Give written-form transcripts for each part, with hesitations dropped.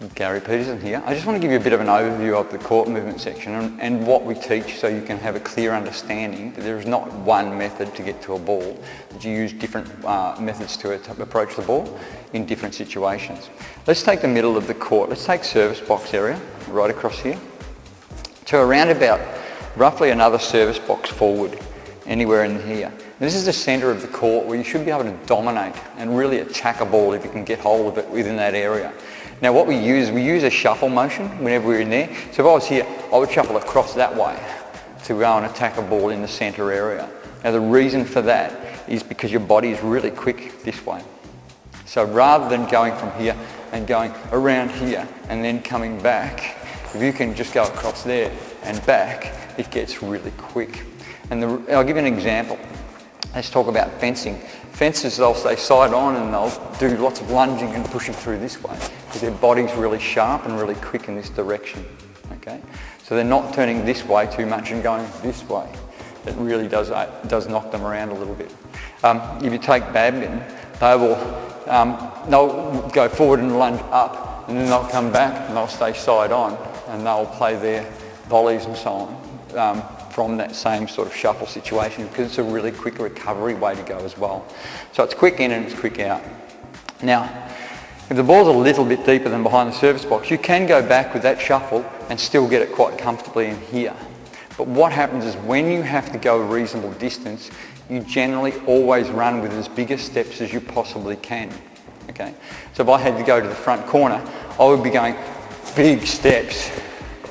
Gary Peterson here. I just want to give you a bit of an overview of the court movement section and what we teach, so you can have a clear understanding that there is not one method to get to a ball, that you use different methods to approach the ball in different situations. Let's take the middle of the court. Let's take service box area right across here to around about roughly another service box forward, anywhere in here. This is the centre of the court where you should be able to dominate and really attack a ball if you can get hold of it within that area. Now what we use a shuffle motion whenever we're in there. So if I was here, I would shuffle across that way to go and attack a ball in the centre area. Now the reason for that is because your body is really quick this way. So rather than going from here and going around here and then coming back, if you can just go across there and back, it gets really quick. And I'll give you an example. Let's talk about fencing. Fencers, they'll stay side on and they'll do lots of lunging and pushing through this way because their body's really sharp and really quick in this direction. Okay, so they're not turning this way too much and going this way. It really does knock them around a little bit. If you take badminton, they'll go forward and lunge up, and then they'll come back and they'll stay side on and they'll play their volleys and so on. From that same sort of shuffle situation, because it's a really quick recovery way to go as well. So it's quick in and it's quick out. Now, if the ball's a little bit deeper than behind the service box, you can go back with that shuffle and still get it quite comfortably in here. But what happens is when you have to go a reasonable distance, you generally always run with as big a steps as you possibly can. Okay? So if I had to go to the front corner, I would be going big steps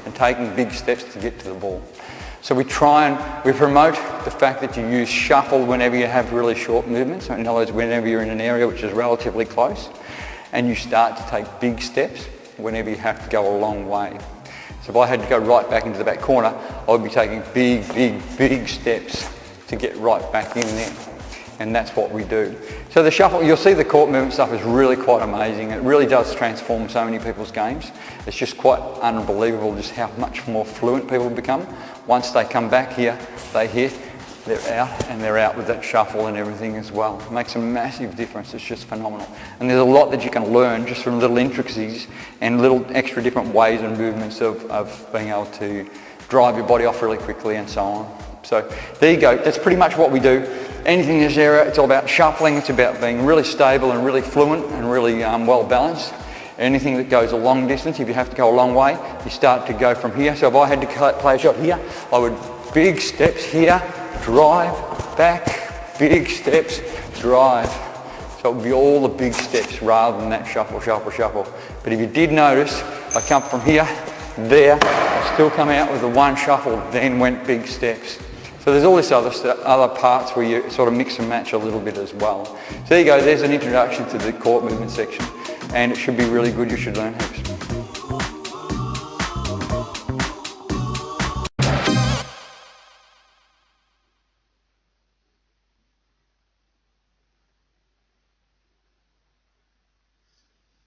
and taking big steps to get to the ball. So we promote the fact that you use shuffle whenever you have really short movements. So in other words, whenever you're in an area which is relatively close, and you start to take big steps whenever you have to go a long way. So if I had to go right back into the back corner, I would be taking big steps to get right back in there. And that's what we do. So the shuffle, you'll see the court movement stuff is really quite amazing. It really does transform so many people's games. It's just quite unbelievable just how much more fluent people become. Once they come back here, they hit, they're out, and they're out with that shuffle and everything as well. It makes a massive difference. It's just phenomenal. And there's a lot that you can learn just from little intricacies and little extra different ways and movements of being able to drive your body off really quickly and so on. So there you go. That's pretty much what we do. Anything in this area, it's all about shuffling. It's about being really stable and really fluent and really well balanced. Anything that goes a long distance, if you have to go a long way, you start to go from here. So if I had to play a shot here, I would big steps here, drive, back, big steps, drive. So it would be all the big steps rather than that shuffle. But if you did notice, I come from here, there, I still come out with the one shuffle, then went big steps. So there's all this other parts where you sort of mix and match a little bit as well. So there you go, there's an introduction to the court movement section, and it should be really good. You should learn heaps.